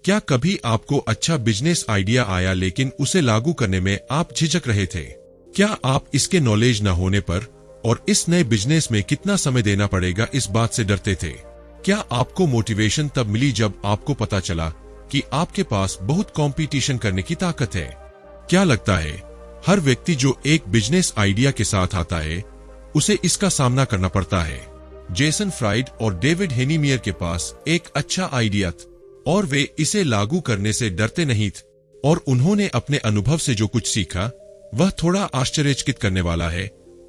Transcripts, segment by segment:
क्या कभी आपको अच्छा बिजनेस आइडिया आया लेकिन उसे लागू करने में आप झिझक रहे थे? क्या आप इसके नॉलेज न होने पर और इस नए बिजनेस में कितना समय देना पड़ेगा इस बात से डरते थे? क्या आपको मोटिवेशन तब मिली जब आपको पता चला कि आपके पास बहुत कंपटीशन करने की ताकत है? क्या लगता है हर व्यक्ति जो एक बिजनेस आइडिया के साथ आता है उसे इसका सामना करना पड़ता है? जेसन फ्राइड और डेविड हेनीमियर के पास एक अच्छा आइडिया था और वे इसे लागू करने से डरते नहीं थे, और उन्होंने अपने अनुभव से जो कुछ सीखा वह थोड़ा आश्चर्यचकित करने वाला है।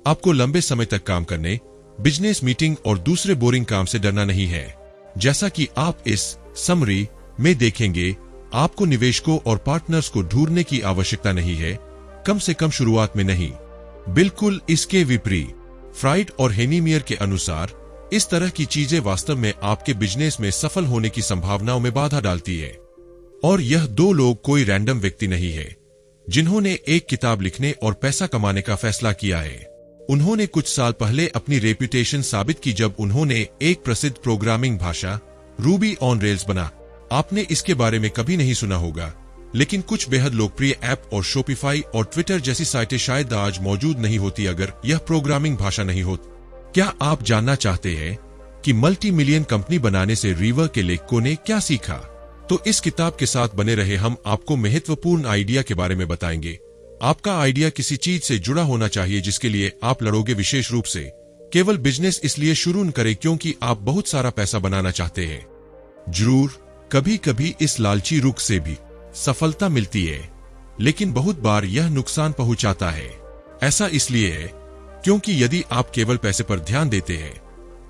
आपको लंबे समय तक काम करने, बिजनेस मीटिंग और दूसरे बोरिंग काम से डरना नहीं है। जैसा कि आप इस समरी में देखेंगे, आपको निवेशकों और पार्टनर्स को ढूंढने की आवश्यकता नहीं है, कम से कम शुरुआत में नहीं। बिल्कुल इसके विपरीत, फ्राइड और हेनीमियर के अनुसार इस तरह की चीजें वास्तव में आपके बिजनेस में सफल होने की संभावनाओं में बाधा डालती है। और यह दो लोग कोई रैंडम व्यक्ति नहीं है जिन्होंने एक किताब लिखने और पैसा कमाने का फैसला किया है। उन्होंने कुछ साल पहले अपनी रेपुटेशन साबित की जब उन्होंने एक प्रसिद्ध प्रोग्रामिंग भाषा रूबी ऑन रेल्स बना। आपने इसके बारे में कभी नहीं सुना होगा, लेकिन कुछ बेहद लोकप्रिय ऐप और शोपिफाई और ट्विटर जैसी साइटें शायद आज मौजूद नहीं होती अगर यह प्रोग्रामिंग भाषा नहीं होती। क्या आप जानना चाहते हैं कि मल्टी मिलियन कंपनी बनाने से रिवर के लेखकों ने क्या सीखा? तो इस किताब के साथ बने रहे, हम आपको महत्वपूर्ण आइडिया के बारे में बताएंगे। आपका आइडिया किसी चीज से जुड़ा होना चाहिए जिसके लिए आप लड़ोगे, विशेष रूप से केवल बिजनेस इसलिए शुरू न करें क्योंकि आप बहुत सारा पैसा बनाना चाहते हैं। जरूर कभी कभी इस लालची रुख से भी सफलता मिलती है, लेकिन बहुत बार यह नुकसान पहुंचाता है। ऐसा इसलिए है क्योंकि यदि आप केवल पैसे पर ध्यान देते हैं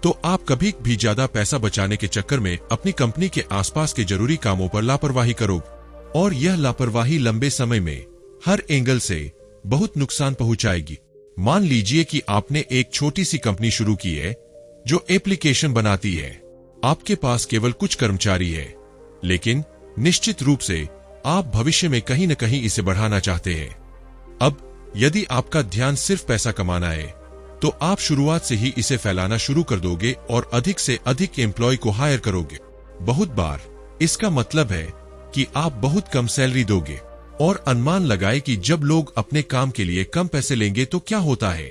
तो आप कभी भी ज्यादा पैसा बचाने के चक्कर में अपनी कंपनी के आसपास के जरूरी कामों पर लापरवाही करोगे, और यह लापरवाही लंबे समय में हर एंगल से बहुत नुकसान पहुंचाएगी। मान लीजिए कि आपने एक छोटी सी कंपनी शुरू की है जो एप्लीकेशन बनाती है। आपके पास केवल कुछ कर्मचारी है, लेकिन निश्चित रूप से आप भविष्य में कहीं न कहीं इसे बढ़ाना चाहते हैं। अब यदि आपका ध्यान सिर्फ पैसा कमाना है तो आप शुरुआत से ही इसे फैलाना शुरू कर दोगे और अधिक से अधिक एम्प्लॉय को हायर करोगे। बहुत बार इसका मतलब है कि आप बहुत कम सैलरी दोगे और अनुमान लगाए कि जब लोग अपने काम के लिए कम पैसे लेंगे तो क्या होता है।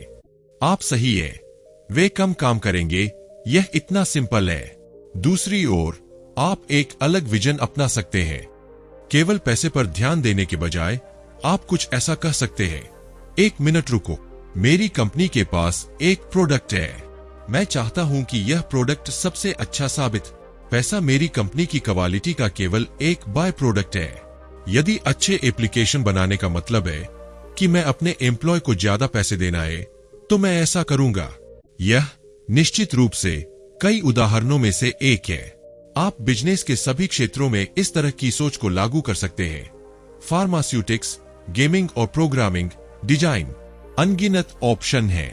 आप सही है, वे कम काम करेंगे। यह इतना सिंपल है। दूसरी ओर आप एक अलग विजन अपना सकते हैं। केवल पैसे पर ध्यान देने के बजाय आप कुछ ऐसा कह सकते हैं, एक मिनट रुको, मेरी कंपनी के पास एक प्रोडक्ट है, मैं चाहता हूं कि यह प्रोडक्ट सबसे अच्छा साबित। पैसा मेरी कंपनी की क्वालिटी का केवल एक बाय प्रोडक्ट है। यदि अच्छे एप्लीकेशन बनाने का मतलब है कि मैं अपने एम्प्लॉय को ज्यादा पैसे देना है तो मैं ऐसा करूंगा। यह निश्चित रूप से कई उदाहरणों में से एक है। आप बिजनेस के सभी क्षेत्रों में इस तरह की सोच को लागू कर सकते हैं। फार्मास्यूटिक्स, गेमिंग और प्रोग्रामिंग, डिजाइन, अनगिनत ऑप्शन है।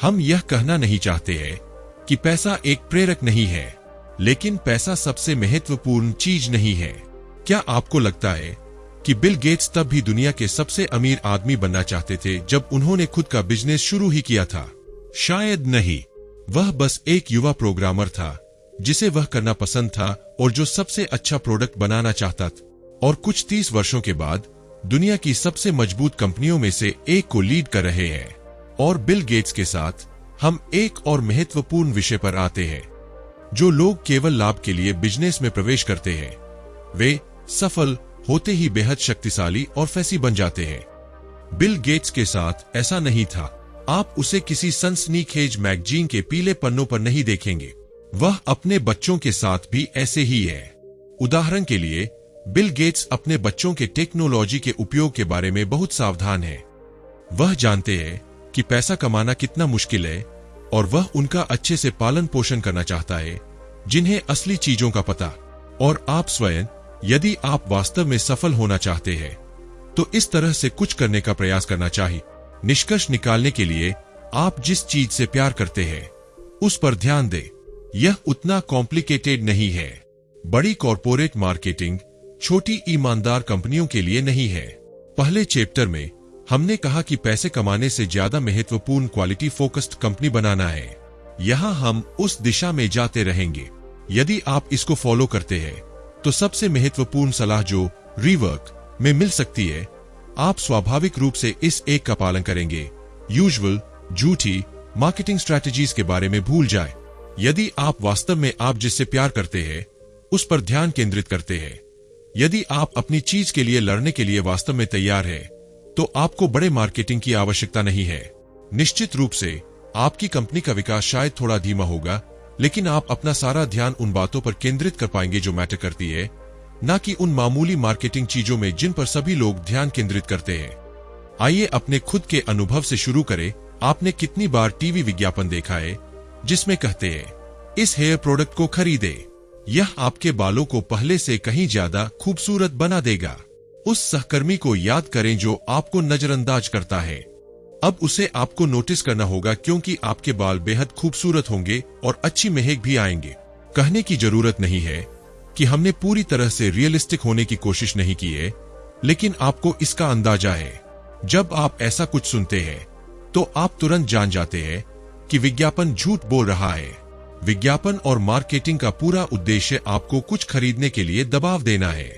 हम यह कहना नहीं चाहते हैं कि पैसा एक प्रेरक नहीं है, लेकिन पैसा सबसे महत्वपूर्ण चीज नहीं है। क्या आपको लगता है कि बिल गेट्स तब भी दुनिया के सबसे अमीर आदमी बनना चाहते थे जब उन्होंने खुद का बिजनेस शुरू ही किया था? शायद नहीं। वह बस एक युवा प्रोग्रामर था जिसे वह करना पसंद था और जो सबसे अच्छा प्रोडक्ट बनाना चाहता था, और कुछ 30 वर्षों के बाद दुनिया की सबसे मजबूत कंपनियों में से एक को लीड कर रहे हैं। और बिल गेट्स के साथ हम एक और महत्वपूर्ण विषय पर आते हैं। जो लोग केवल लाभ के लिए बिजनेस में प्रवेश करते हैं, वे सफल होते ही बेहद शक्तिशाली और फैसी बन जाते हैं। बिल गेट्स के साथ ऐसा नहीं था। आप उसे किसी सनसनीखेज मैगजीन के पीले पन्नों पर नहीं देखेंगे। वह अपने बच्चों के साथ भी ऐसे ही है। उदाहरण के लिए, बिल गेट्स अपने बच्चों के टेक्नोलॉजी के उपयोग के बारे में बहुत सावधान है। वह जानते हैं कि पैसा कमाना कितना मुश्किल है और वह उनका अच्छे से पालन पोषण करना चाहता है, जिन्हें असली चीजों का पता। और आप स्वयं, यदि आप वास्तव में सफल होना चाहते हैं तो इस तरह से कुछ करने का प्रयास करना चाहिए। निष्कर्ष निकालने के लिए, आप जिस चीज से प्यार करते हैं उस पर ध्यान दें। यह उतना कॉम्प्लिकेटेड नहीं है। बड़ी कॉर्पोरेट मार्केटिंग छोटी ईमानदार कंपनियों के लिए नहीं है। पहले चैप्टर में हमने कहा कि पैसे कमाने से ज्यादा महत्वपूर्ण क्वालिटी फोकस्ड कंपनी बनाना है। यहाँ हम उस दिशा में जाते रहेंगे। यदि आप इसको फॉलो करते हैं तो सबसे महत्वपूर्ण सलाह जो रीवर्क में मिल सकती है, आप स्वाभाविक रूप से इस एक का पालन करेंगे। यूजुअल झूठी मार्केटिंग स्ट्रैटेजीज के बारे में भूल जाए। यदि आप वास्तव में आप जिससे प्यार करते हैं उस पर ध्यान केंद्रित करते हैं, यदि आप अपनी चीज के लिए लड़ने के लिए वास्तव में तैयार है, तो आपको बड़े मार्केटिंग की आवश्यकता नहीं है। निश्चित रूप से आपकी कंपनी का विकास शायद थोड़ा धीमा होगा, लेकिन आप अपना सारा ध्यान उन बातों पर केंद्रित कर पाएंगे जो मैटर करती है, न कि उन मामूली मार्केटिंग चीजों में जिन पर सभी लोग ध्यान केंद्रित करते हैं। आइए अपने खुद के अनुभव से शुरू करें। आपने कितनी बार टीवी विज्ञापन देखा है जिसमें कहते हैं, इस हेयर प्रोडक्ट को खरीदे, यह आपके बालों को पहले से कहीं ज्यादा खूबसूरत बना देगा। उस सहकर्मी को याद करें जो आपको नजरअंदाज करता है। अब उसे आपको नोटिस करना होगा, क्योंकि आपके बाल बेहद खूबसूरत होंगे और अच्छी महक भी आएंगे। कहने की जरूरत नहीं है कि हमने पूरी तरह से रियलिस्टिक होने की कोशिश नहीं की है, लेकिन आपको इसका अंदाजा है। जब आप ऐसा कुछ सुनते हैं तो आप तुरंत जान जाते हैं कि विज्ञापन झूठ बोल रहा है। विज्ञापन और मार्केटिंग का पूरा उद्देश्य आपको कुछ खरीदने के लिए दबाव देना है।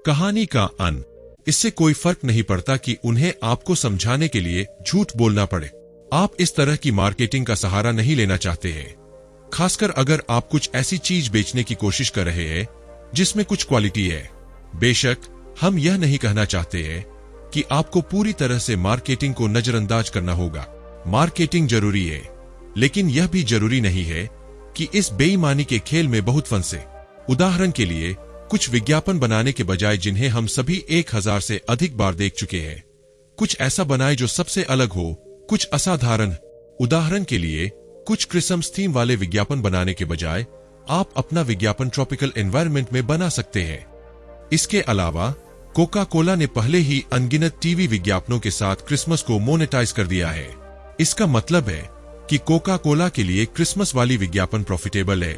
कहानी का अंत, इससे कोई फर्क नहीं पड़ता कि उन्हें आपको समझाने के लिए झूठ बोलना पड़े। आप इस तरह की मार्केटिंग का सहारा नहीं लेना चाहते हैं, खासकर अगर आप कुछ ऐसी चीज बेचने की कोशिश कर रहे हैं जिसमें कुछ क्वालिटी है। बेशक हम यह नहीं कहना चाहते हैं कि आपको पूरी तरह से मार्केटिंग को नजरअंदाज करना होगा। मार्केटिंग जरूरी है, लेकिन यह भी जरूरी नहीं है कि इस बेईमानी के खेल में बहुत फंसे। उदाहरण के लिए, कुछ विज्ञापन बनाने के बजाय जिन्हें हम सभी 1000 से अधिक बार देख चुके हैं, कुछ ऐसा बनाए जो सबसे अलग हो, कुछ असाधारण। उदाहरण के लिए, कुछ क्रिसमस थीम वाले विज्ञापन बनाने के बजाय आप अपना विज्ञापन ट्रॉपिकल एनवायरनमेंट में बना सकते हैं। इसके अलावा कोका कोला ने पहले ही अनगिनत टीवी विज्ञापनों के साथ क्रिसमस को मोनेटाइज कर दिया है। इसका मतलब है कि कोका कोला के लिए क्रिसमस वाली विज्ञापन प्रॉफिटेबल है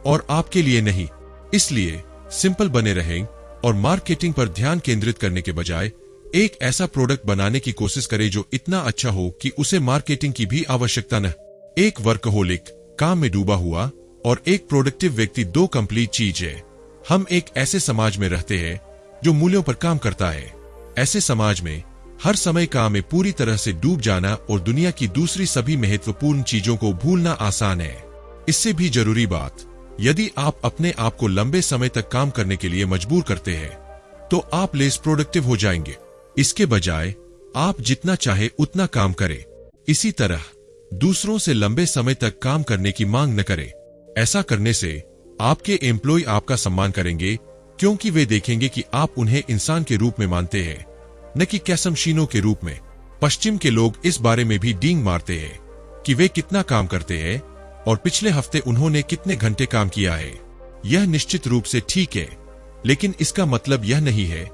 और आपके लिए नहीं। इसलिए सिंपल बने रहें और मार्केटिंग पर ध्यान केंद्रित करने के बजाय एक ऐसा प्रोडक्ट बनाने की कोशिश करें जो इतना अच्छा हो कि उसे मार्केटिंग की भी आवश्यकता न। एक वर्कहोलिक, काम में डूबा हुआ, और एक प्रोडक्टिव व्यक्ति, दो कंप्लीट चीज है। हम एक ऐसे समाज में रहते हैं जो मूल्यों पर काम करता है। ऐसे समाज में हर समय काम में पूरी तरह से डूब जाना और दुनिया की दूसरी सभी महत्वपूर्ण चीजों को भूलना आसान है। इससे भी जरूरी बात, यदि आप अपने आप को लंबे समय तक काम करने के लिए मजबूर करते हैं तो आप लेस प्रोडक्टिव हो जाएंगे। इसके बजाय आप जितना चाहे उतना काम करें। इसी तरह दूसरों से लंबे समय तक काम करने की मांग न करें। ऐसा करने से आपके एम्प्लॉय आपका सम्मान करेंगे, क्योंकि वे देखेंगे कि आप उन्हें इंसान के रूप में मानते हैं, न कि कैश मशीनों के रूप में। पश्चिम के लोग इस बारे में भी डींग मारते हैं कि वे कितना काम करते हैं और पिछले हफ्ते उन्होंने कितने घंटे काम किया है। यह निश्चित रूप से ठीक है, लेकिन इसका मतलब यह नहीं है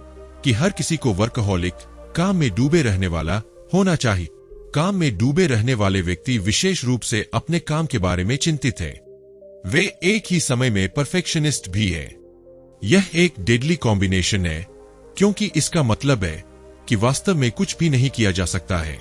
कि हर किसी को वर्कहोलिक, काम में डूबे रहने वाला होना चाहिए। काम में डूबे रहने वाले व्यक्ति विशेष रूप से अपने काम के बारे में चिंतित है। वे एक ही समय में परफेक्शनिस्ट भी है। यह एक डेडली कॉम्बिनेशन है, क्योंकि इसका मतलब है कि वास्तव में कुछ भी नहीं किया जा सकता है।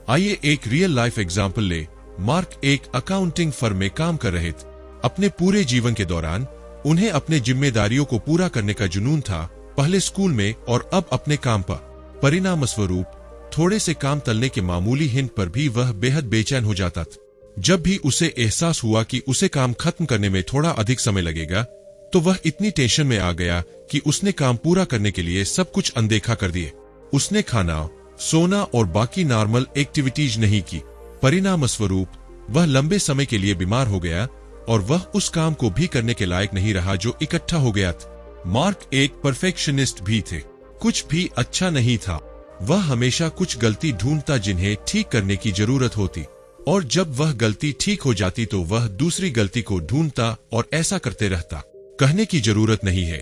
आइए एक रियल लाइफ एग्जाम्पल ले। मार्क एक अकाउंटिंग फर्म में काम कर रहे थे। अपने पूरे जीवन के दौरान उन्हें अपने जिम्मेदारियों को पूरा करने का जुनून था, पहले स्कूल में और अब अपने काम पर। परिणामस्वरूप थोड़े से काम तलने के मामूली हिंट पर भी वह बेहद बेचैन हो जाता था। जब भी उसे एहसास हुआ कि उसे काम खत्म करने में थोड़ा अधिक समय लगेगा, तो वह इतनी टेंशन में आ गया कि उसने काम पूरा करने के लिए सब कुछ अनदेखा कर दिए। उसने खाना, सोना और बाकी नॉर्मल एक्टिविटीज नहीं की। परिणामस्वरूप वह लंबे समय के लिए बीमार हो गया और वह उस काम को भी करने के लायक नहीं रहा जो इकट्ठा हो गया था। मार्क एक परफेक्शनिस्ट भी थे। कुछ भी अच्छा नहीं था। वह हमेशा कुछ गलती ढूंढता जिन्हें ठीक करने की जरूरत होती, और जब वह गलती ठीक हो जाती तो वह दूसरी गलती को ढूंढता और ऐसा करते रहता। कहने की जरूरत नहीं है,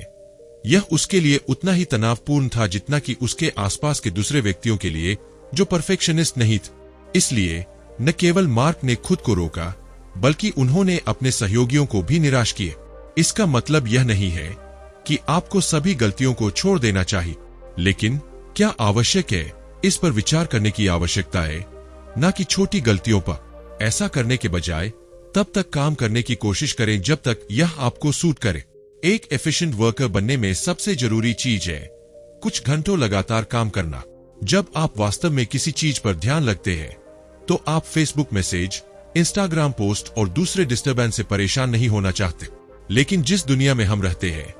यह उसके लिए उतना ही तनावपूर्ण था जितना कि उसके आसपास के दूसरे व्यक्तियों के लिए जो परफेक्शनिस्ट नहीं थे। इसलिए न केवल मार्क ने खुद को रोका, बल्कि उन्होंने अपने सहयोगियों को भी निराश किए। इसका मतलब यह नहीं है कि आपको सभी गलतियों को छोड़ देना चाहिए, लेकिन क्या आवश्यक है, इस पर विचार करने की आवश्यकता है, न कि छोटी गलतियों पर। ऐसा करने के बजाय तब तक काम करने की कोशिश करें जब तक यह आपको सूट करे। एक एफिशिएंट वर्कर बनने में सबसे जरूरी चीज है कुछ घंटों लगातार काम करना। जब आप वास्तव में किसी चीज पर ध्यान लगते हैं तो आप फेसबुक मैसेज, इंस्टाग्राम पोस्ट और दूसरे डिस्टर्बेंस से परेशान नहीं होना चाहते। लेकिन जिस दुनिया में हम रहते हैं,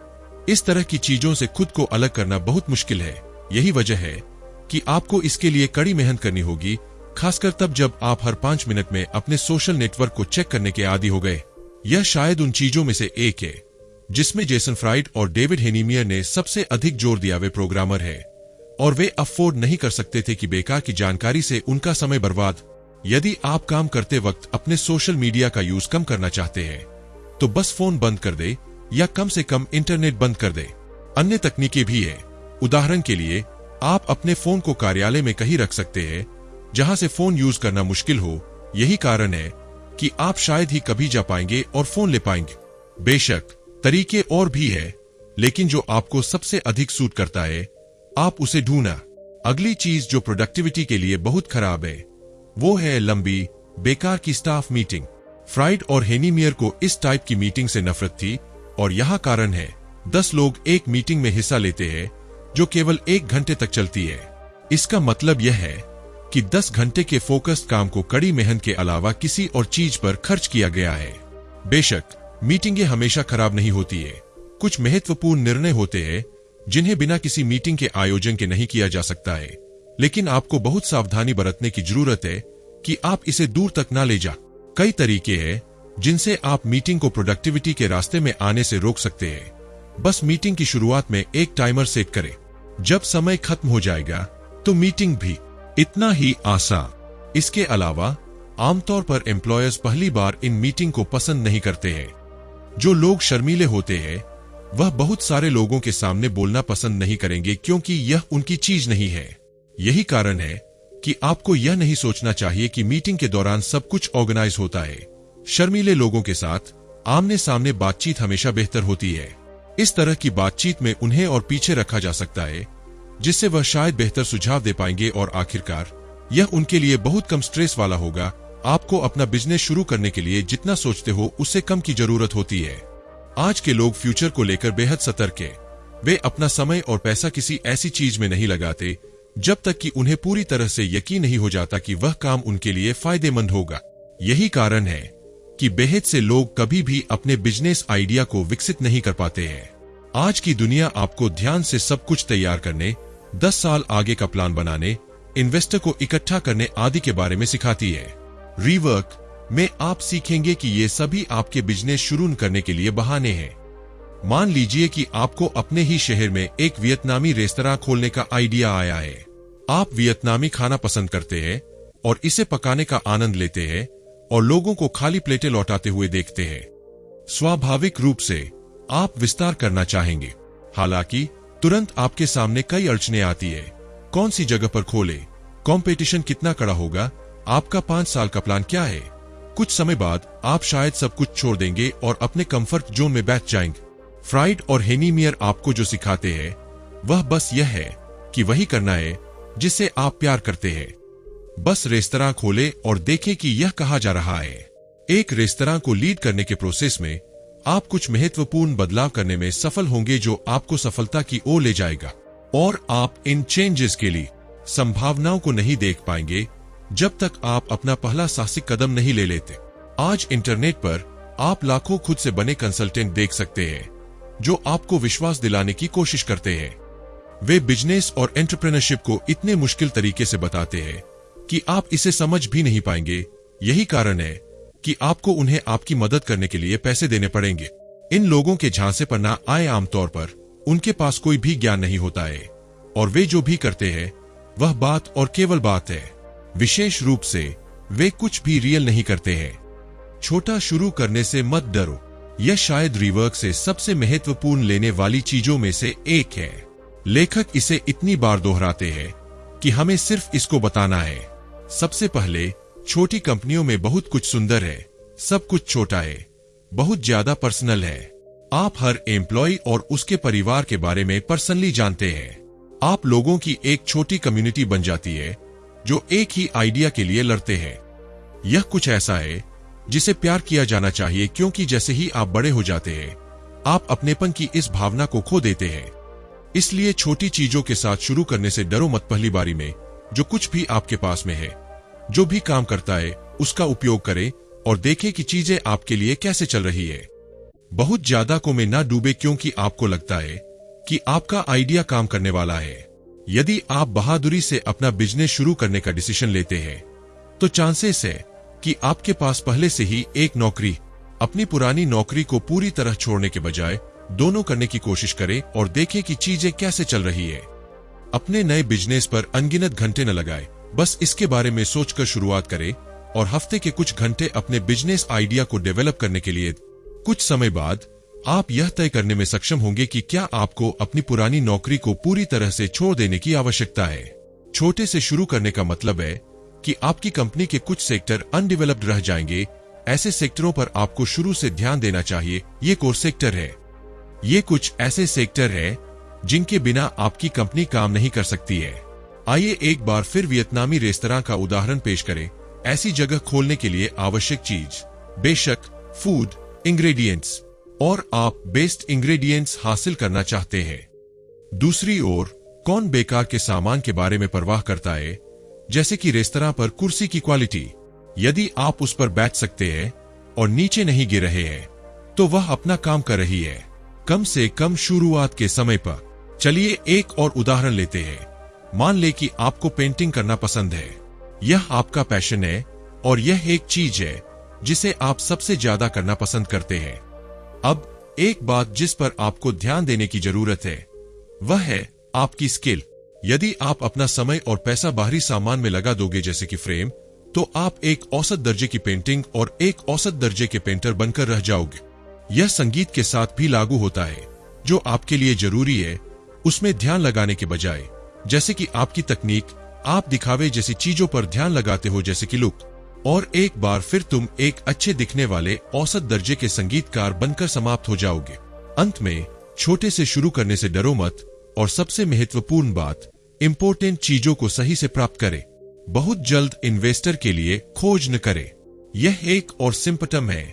इस तरह की चीजों से खुद को अलग करना बहुत मुश्किल है। यही वजह है कि आपको इसके लिए कड़ी मेहनत करनी होगी, खासकर तब जब आप हर 5 मिनट में अपने सोशल नेटवर्क को चेक करने के आदी हो गए। यह शायद उन चीजों में से एक है जिसमें जेसन फ्राइड और डेविड हेनीमियर ने सबसे अधिक जोर दिया। वे प्रोग्रामर है और वे अफोर्ड नहीं कर सकते थे कि बेकार की जानकारी से उनका समय बर्बाद। यदि आप काम करते वक्त अपने सोशल मीडिया का यूज कम करना चाहते हैं तो बस फोन बंद कर दे या कम से कम इंटरनेट बंद कर दे। अन्य तकनीकें भी है। उदाहरण के लिए आप अपने फोन को कार्यालय में कहीं रख सकते हैं जहां से फोन यूज करना मुश्किल हो। यही कारण है कि आप शायद ही कभी जा पाएंगे और फोन ले पाएंगे। बेशक तरीके और भी है, लेकिन जो आपको सबसे अधिक सूट करता है आप उसे ढूंढना। अगली चीज जो प्रोडक्टिविटी के लिए बहुत खराब है वो है लंबी बेकार की स्टाफ मीटिंग। फ्राइड और हेनीमियर को इस टाइप की मीटिंग से नफरत थी और यह कारण है 10 लोग एक मीटिंग में हिस्सा लेते हैं जो केवल 1 घंटे तक चलती है। इसका मतलब यह है कि 10 घंटे के फोकस्ड काम को कड़ी मेहनत के अलावा किसी और चीज पर खर्च किया गया है। बेशक मीटिंगें हमेशा खराब नहीं होती है। कुछ महत्वपूर्ण निर्णय होते हैं जिन्हें बिना किसी मीटिंग के आयोजन के नहीं किया जा सकता है, लेकिन आपको बहुत सावधानी बरतने की जरूरत है कि आप इसे दूर तक ना ले जा। कई तरीके हैं जिनसे आप मीटिंग को प्रोडक्टिविटी के रास्ते में आने से रोक सकते हैं। बस मीटिंग की शुरुआत में एक टाइमर सेट करें। जब समय खत्म हो जाएगा तो मीटिंग भी इतना ही आसान। इसके अलावा आमतौर पर एम्प्लॉयर्स पहली बार इन मीटिंग को पसंद नहीं करते हैं। जो लोग शर्मीले होते हैं वह बहुत सारे लोगों के सामने बोलना पसंद नहीं करेंगे क्योंकि यह उनकी चीज नहीं है। यही कारण है कि आपको यह नहीं सोचना चाहिए कि मीटिंग के दौरान सब कुछ ऑर्गेनाइज होता है। शर्मीले लोगों के साथ आमने सामने बातचीत हमेशा बेहतर होती है। इस तरह की बातचीत में उन्हें और पीछे रखा जा सकता है जिससे वह शायद बेहतर सुझाव दे पाएंगे और आखिरकार यह उनके लिए बहुत कम स्ट्रेस वाला होगा। आपको अपना बिजनेस शुरू करने के लिए जितना सोचते हो उससे कम की जरूरत होती है। आज के लोग फ्यूचर को लेकर बेहद सतर्क हैं। वे अपना समय और पैसा किसी ऐसी चीज में नहीं लगाते जब तक कि उन्हें पूरी तरह से यकीन नहीं हो जाता कि वह काम उनके लिए फायदेमंद होगा। यही कारण है कि बेहद से लोग कभी भी अपने बिजनेस आइडिया को विकसित नहीं कर पाते हैं। आज की दुनिया आपको ध्यान से सब कुछ तैयार करने, 10 साल आगे का प्लान बनाने, इन्वेस्टर को इकट्ठा करने आदि के बारे में सिखाती है। रीवर्क में आप सीखेंगे कि ये सभी आपके बिजनेस शुरू करने के लिए बहाने हैं। मान लीजिए कि आपको अपने ही शहर में एक वियतनामी रेस्तरां खोलने का आइडिया आया है। आप वियतनामी खाना पसंद करते हैं और इसे पकाने का आनंद लेते हैं और लोगों को खाली प्लेटें लौटाते हुए देखते हैं। स्वाभाविक रूप से आप विस्तार करना चाहेंगे। हालांकि तुरंत आपके सामने कई अड़चनें आती है। कौन सी जगह पर खोले, कंपटीशन कितना कड़ा होगा, आपका 5 साल का प्लान क्या है। कुछ समय बाद आप शायद सब कुछ छोड़ देंगे और अपने कंफर्ट जोन में बैठ जाएंगे। फ्राइड और हेनीमियर आपको जो सिखाते हैं वह बस यह है कि वही करना है जिससे आप प्यार करते हैं। बस रेस्तरां खोले और देखें कि यह कहाँ जा रहा है। एक रेस्तरां को लीड करने के प्रोसेस में आप कुछ महत्वपूर्ण बदलाव करने में सफल होंगे जो आपको सफलता की ओर ले जाएगा, और आप इन चेंजेस के लिए संभावनाओं को नहीं देख पाएंगे जब तक आप अपना पहला साहसिक कदम नहीं ले लेते। आज इंटरनेट पर आप लाखों खुद से बने कंसल्टेंट देख सकते हैं जो आपको विश्वास दिलाने की कोशिश करते हैं। वे बिजनेस और एंटरप्रेन्योरशिप को इतने मुश्किल तरीके से बताते हैं कि आप इसे समझ भी नहीं पाएंगे। यही कारण है कि आपको उन्हें आपकी मदद करने के लिए पैसे देने पड़ेंगे। इन लोगों के झांसे पर ना आए। आमतौर पर उनके पास कोई भी ज्ञान नहीं होता है और वे जो भी करते हैं वह बात और केवल बात है। विशेष रूप से वे कुछ भी रियल नहीं करते हैं। छोटा शुरू करने से मत डरो। यह शायद रीवर्क से सबसे महत्वपूर्ण लेने वाली चीजों में से एक है। लेखक इसे इतनी बार दोहराते हैं कि हमें सिर्फ इसको बताना है। सबसे पहले, छोटी कंपनियों में बहुत कुछ सुंदर है, सब कुछ छोटा है, बहुत ज्यादा पर्सनल है। आप हर एम्प्लॉय और उसके परिवार के बारे में पर्सनली जानते हैं। आप लोगों की एक छोटी कम्युनिटी बन जाती है जो एक ही आइडिया के लिए लड़ते हैं। यह कुछ ऐसा है जिसे प्यार किया जाना चाहिए, क्योंकि जैसे ही आप बड़े हो जाते हैं आप अपनेपन की इस भावना को खो देते हैं। इसलिए छोटी चीजों के साथ शुरू करने से डरो मत। पहली बारी में जो कुछ भी आपके पास में है, जो भी काम करता है, उसका उपयोग करें और देखें कि चीजें आपके लिए कैसे चल रही है। बहुत ज्यादा को में ना डूबे, क्योंकि आपको लगता है कि आपका आइडिया काम करने वाला है। यदि आप बहादुरी से अपना बिजनेस शुरू करने का डिसीजन लेते हैं, तो चांसेस है कि आपके पास पहले से ही एक नौकरी, अपनी पुरानी नौकरी को पूरी तरह छोड़ने के बजाय दोनों करने की कोशिश करें और देखें कि चीजें कैसे चल रही है। अपने नए बिजनेस पर अनगिनत घंटे न लगाएं, बस इसके बारे में सोचकर शुरुआत करें और हफ्ते के कुछ घंटे अपने बिजनेस आइडिया को डेवलप करने के लिए। कुछ समय बाद आप यह तय करने में सक्षम होंगे कि क्या आपको अपनी पुरानी नौकरी को पूरी तरह से छोड़ देने की आवश्यकता है। छोटे से शुरू करने का मतलब है कि आपकी कंपनी के कुछ सेक्टर अनडेवलप्ड रह जाएंगे। ऐसे सेक्टरों पर आपको शुरू से ध्यान देना चाहिए। ये कोर सेक्टर है। ये कुछ ऐसे सेक्टर है जिनके बिना आपकी कंपनी काम नहीं कर सकती है। आइए एक बार फिर वियतनामी रेस्तरां का उदाहरण पेश करें। ऐसी जगह खोलने के लिए आवश्यक चीज, बेशक फूड इंग्रेडिएंट्स, और आप बेस्ट इंग्रेडिएंट्स हासिल करना चाहते हैं। दूसरी ओर कौन बेकार के सामान के बारे में परवाह करता है, जैसे कि रेस्तरां पर कुर्सी की क्वालिटी। यदि आप उस पर बैठ सकते हैं और नीचे नहीं गिर रहे हैं, तो वह अपना काम कर रही है, कम से कम शुरुआत के समय पर। चलिए एक और उदाहरण लेते हैं। मान ले कि आपको पेंटिंग करना पसंद है। यह आपका पैशन है और यह एक चीज है जिसे आप सबसे ज्यादा करना पसंद करते हैं। अब एक बात जिस पर आपको ध्यान देने की जरूरत है, वह है आपकी स्किल। यदि आप अपना समय और पैसा बाहरी सामान में लगा दोगे, जैसे कि फ्रेम, तो आप एक औसत दर्जे की पेंटिंग और एक औसत दर्जे के पेंटर बनकर रह जाओगे। यह संगीत के साथ भी लागू होता है। जो आपके लिए जरूरी है उसमें ध्यान लगाने के बजाय, जैसे कि आपकी तकनीक, आप दिखावे जैसी चीजों पर ध्यान लगाते हो, जैसे कि लुक, और एक बार फिर तुम एक अच्छे दिखने वाले औसत दर्जे के संगीतकार बनकर समाप्त हो जाओगे। अंत में छोटे से शुरू करने से डरो मत, और सबसे महत्वपूर्ण बात, इंपॉर्टेंट चीजों को सही से प्राप्त करें। बहुत जल्द इन्वेस्टर के लिए खोज न करें। यह एक और सिम्पटम है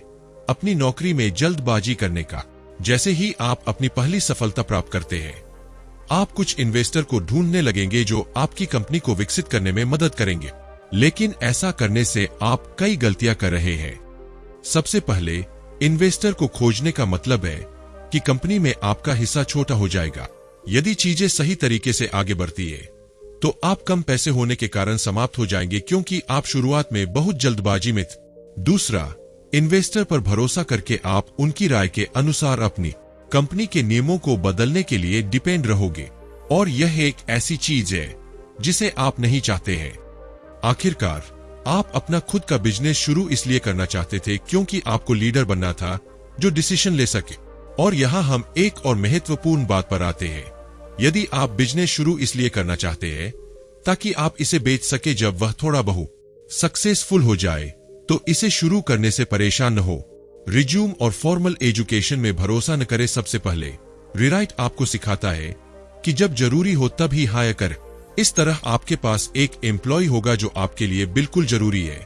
अपनी नौकरी में जल्दबाजी करने का। जैसे ही आप अपनी पहली सफलता प्राप्त करते हैं, आप कुछ इन्वेस्टर को ढूंढने लगेंगे जो आपकी कंपनी को विकसित करने में मदद करेंगे। लेकिन ऐसा करने से आप कई गलतियां कर रहे हैं। सबसे पहले, इन्वेस्टर को खोजने का मतलब है कि कंपनी में आपका हिस्सा छोटा हो जाएगा। यदि चीजें सही तरीके से आगे बढ़ती है, तो आप कम पैसे होने के कारण समाप्त हो जाएंगे, क्योंकि आप शुरुआत में बहुत जल्दबाजी में थे। दूसरा, इन्वेस्टर पर भरोसा करके आप उनकी राय के अनुसार अपनी कंपनी के नियमों को बदलने के लिए डिपेंड रहोगे, और यह एक ऐसी चीज है जिसे आप नहीं चाहते हैं। आखिरकार, आप अपना खुद का बिजनेस शुरू इसलिए करना चाहते थे क्योंकि आपको लीडर बनना था जो डिसीजन ले सके। और यहां हम एक और महत्वपूर्ण बात पर आते हैं। यदि आप बिजनेस शुरू इसलिए करना चाहते हैं ताकि आप इसे बेच सके जब वह थोड़ा बहुत सक्सेसफुल हो जाए, तो इसे शुरू करने से परेशान न हो। रिज्यूम और फॉर्मल एजुकेशन में भरोसा न करें। सबसे पहले, रीराइट आपको सिखाता है कि जब जरूरी हो तब ही हायर करें। इस तरह आपके पास एक एम्प्लॉय होगा जो आपके लिए बिल्कुल जरूरी है,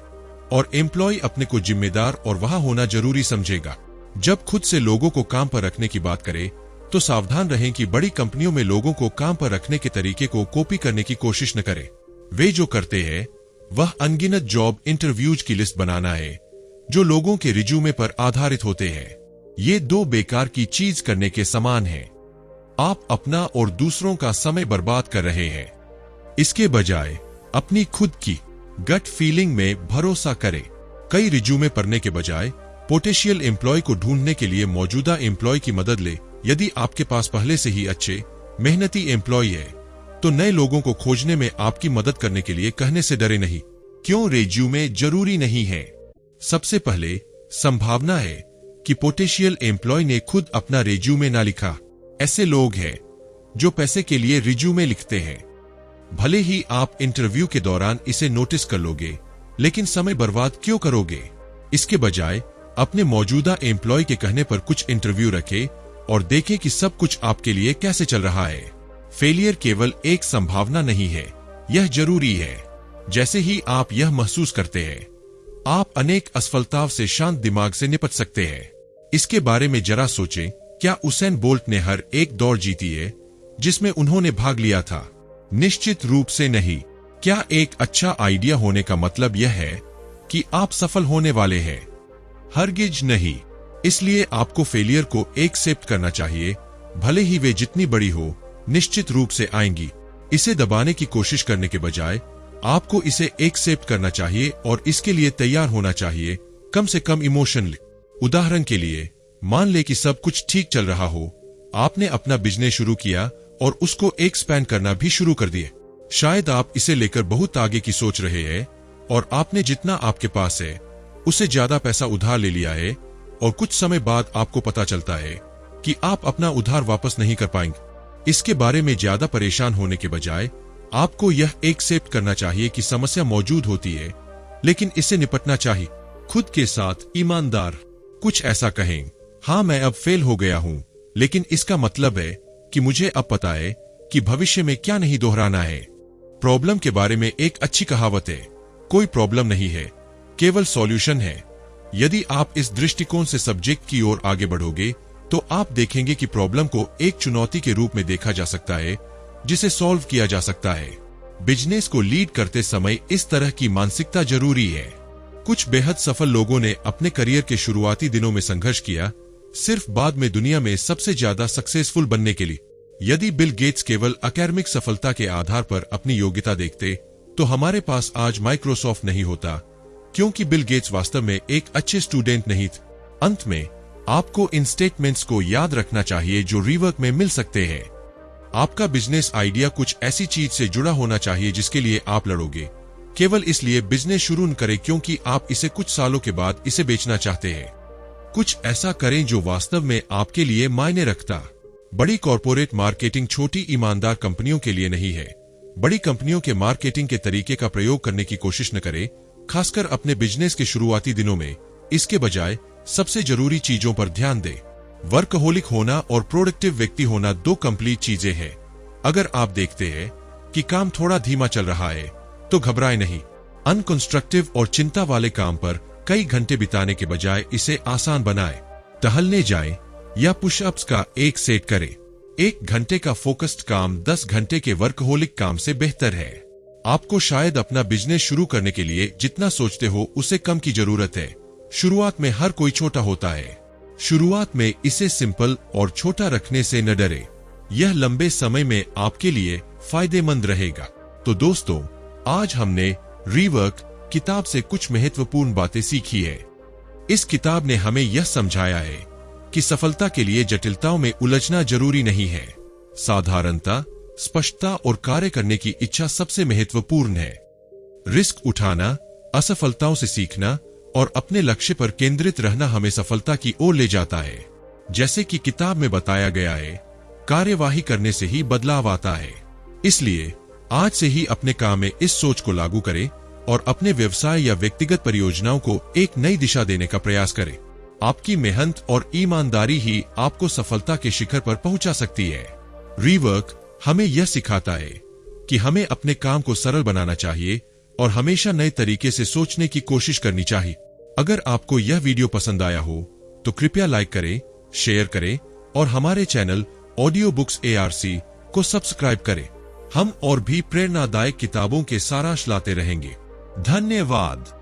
और एम्प्लॉय अपने को जिम्मेदार और वहां होना जरूरी समझेगा। जब खुद से लोगों को काम पर रखने की बात करें, तो सावधान रहें कि बड़ी कंपनियों में लोगों को काम पर रखने के तरीके को कॉपी करने की कोशिश न करें। वे जो करते हैं वह अनगिनत जॉब इंटरव्यूज की लिस्ट बनाना है जो लोगों के रिज्यूमे पर आधारित होते हैं। ये दो बेकार की चीज करने के समान है। आप अपना और दूसरों का समय बर्बाद कर रहे हैं। इसके बजाय अपनी खुद की गट फीलिंग में भरोसा करें। कई रिज्यूमे पढ़ने के बजाय पोटेंशियल एम्प्लॉय को ढूंढने के लिए मौजूदा एम्प्लॉय की मदद ले। यदि आपके पास पहले से ही अच्छे मेहनती एम्प्लॉय है, तो नए लोगों को खोजने में आपकी मदद करने के लिए कहने से डरे नहीं। क्यों रिज्यूमे जरूरी नहीं है? सबसे पहले, संभावना है कि पोटेंशियल एम्प्लॉय ने खुद अपना रिज्यूमे ना लिखा। ऐसे लोग हैं जो पैसे के लिए रिज्यूमे लिखते हैं। भले ही आप इंटरव्यू के दौरान इसे नोटिस कर लोगे, लेकिन समय बर्बाद क्यों करोगे? इसके बजाय अपने मौजूदा एम्प्लॉय के कहने पर कुछ इंटरव्यू रखें और देखें कि सब कुछ आपके लिए कैसे चल रहा है। फेलियर केवल एक संभावना नहीं है, यह जरूरी है। जैसे ही आप यह महसूस करते हैं, आप अनेक असफलताओं से शांत दिमाग से निपट सकते हैं। इसके बारे में जरा सोचें क्या उसेन बोल्ट ने हर एक दौड़ जीती है जिसमें उन्होंने भाग लिया था? निश्चित रूप से नहीं। क्या एक अच्छा आइडिया होने का मतलब यह है कि आप सफल होने वाले हैं? हरगिज नहीं। इसलिए आपको फेलियर को एक्सेप्ट करना चाहिए, भले ही वे जितनी बड़ी हो, निश्चित रूप से आएंगी। इसे दबाने की कोशिश करने के बजाय आपको इसे एक्सेप्ट करना चाहिए और इसके लिए तैयार होना चाहिए, कम से कम इमोशनली। उदाहरण के लिए, मान ले कि सब कुछ ठीक चल रहा हो, आपने अपना बिजनेस शुरू किया और उसको एक्सपैंड करना भी शुरू कर दिए। शायद आप इसे लेकर बहुत आगे की सोच रहे हैं और आपने जितना आपके पास है उससे ज्यादा पैसा उधार ले लिया है, और कुछ समय बाद आपको पता चलता है कि आप अपना उधार वापस नहीं कर पाएंगे। इसके बारे में ज्यादा परेशान होने के बजाय आपको यह एक्सेप्ट करना चाहिए कि समस्या मौजूद होती है, लेकिन इससे निपटना चाहिए। खुद के साथ ईमानदार कुछ ऐसा कहें, हाँ मैं अब फेल हो गया हूं, लेकिन इसका मतलब है कि मुझे अब पता है कि भविष्य में क्या नहीं दोहराना है। प्रॉब्लम के बारे में एक अच्छी कहावत है, कोई प्रॉब्लम नहीं है, केवल सॉल्यूशन है। यदि आप इस दृष्टिकोण से सब्जेक्ट की ओर आगे बढ़ोगे तो आप देखेंगे कि प्रॉब्लम को एक चुनौती के रूप में देखा जा सकता है जिसे सॉल्व किया जा सकता है। बिजनेस को लीड करते समय इस तरह की मानसिकता जरूरी है। कुछ बेहद सफल लोगों ने अपने करियर के शुरुआती दिनों में संघर्ष किया, सिर्फ बाद में दुनिया में सबसे ज्यादा सक्सेसफुल बनने के लिए। यदि बिल गेट्स केवल अकेडमिक सफलता के आधार पर अपनी योग्यता देखते तो हमारे पास आज माइक्रोसॉफ्ट नहीं होता, क्योंकि बिल गेट्स वास्तव में एक अच्छे स्टूडेंट नहीं थे। अंत में आपको इन स्टेटमेंट्स को याद रखना चाहिए जो रीवर्क में मिल सकते हैं। आपका बिजनेस आइडिया कुछ ऐसी चीज से जुड़ा होना चाहिए जिसके लिए आप लड़ोगे। केवल इसलिए बिजनेस शुरू न करें क्योंकि आप इसे कुछ सालों के बाद इसे बेचना चाहते हैं। कुछ ऐसा करें जो वास्तव में आपके लिए मायने रखता। बड़ी कॉर्पोरेट मार्केटिंग छोटी ईमानदार कंपनियों के लिए नहीं है। बड़ी कंपनियों के मार्केटिंग के तरीके का प्रयोग करने की कोशिश न करें, खासकर अपने बिजनेस के शुरुआती दिनों में। इसके बजाय सबसे जरूरी चीजों पर ध्यान दें। वर्कहोलिक होना और प्रोडक्टिव व्यक्ति होना दो कंप्लीट चीजें हैं। अगर आप देखते हैं कि काम थोड़ा धीमा चल रहा है तो घबराएं नहीं। अनकंस्ट्रक्टिव और चिंता वाले काम पर कई घंटे बिताने के बजाय इसे आसान बनाएं। टहलने जाएं या पुशअप्स का एक सेट करें। 1 घंटे का फोकस्ड काम 10 घंटे के वर्कहोलिक काम से बेहतर है। आपको शायद अपना बिजनेस शुरू करने के लिए जितना सोचते हो उससे कम की जरूरत है। शुरुआत में हर कोई छोटा होता है। शुरुआत में इसे सिंपल और छोटा रखने से न डरे। यह लंबे समय में आपके लिए फायदेमंद रहेगा। तो दोस्तों, आज हमने रीवर्क किताब से कुछ महत्वपूर्ण बातें सीखी है। इस किताब ने हमें यह समझाया है कि सफलता के लिए जटिलताओं में उलझना जरूरी नहीं है। साधारणता, स्पष्टता और कार्य करने की इच्छा सबसे महत्वपूर्ण है। रिस्क उठाना, असफलताओं से सीखना और अपने लक्ष्य पर केंद्रित रहना हमें सफलता की ओर ले जाता है। जैसे कि किताब में बताया गया है, कार्यवाही करने से ही बदलाव आता है। इसलिए आज से ही अपने काम में इस सोच को लागू करें और अपने व्यवसाय या व्यक्तिगत परियोजनाओं को एक नई दिशा देने का प्रयास करें। आपकी मेहनत और ईमानदारी ही आपको सफलता के शिखर पर पहुंचा सकती है। रीवर्क हमें यह सिखाता है कि हमें अपने काम को सरल बनाना चाहिए और हमेशा नए तरीके से सोचने की कोशिश करनी चाहिए। अगर आपको यह वीडियो पसंद आया हो तो कृपया लाइक करें, शेयर करें और हमारे चैनल ऑडियो बुक्स ARC को सब्सक्राइब करें। हम और भी प्रेरणादायक किताबों के सारांश लाते रहेंगे। धन्यवाद।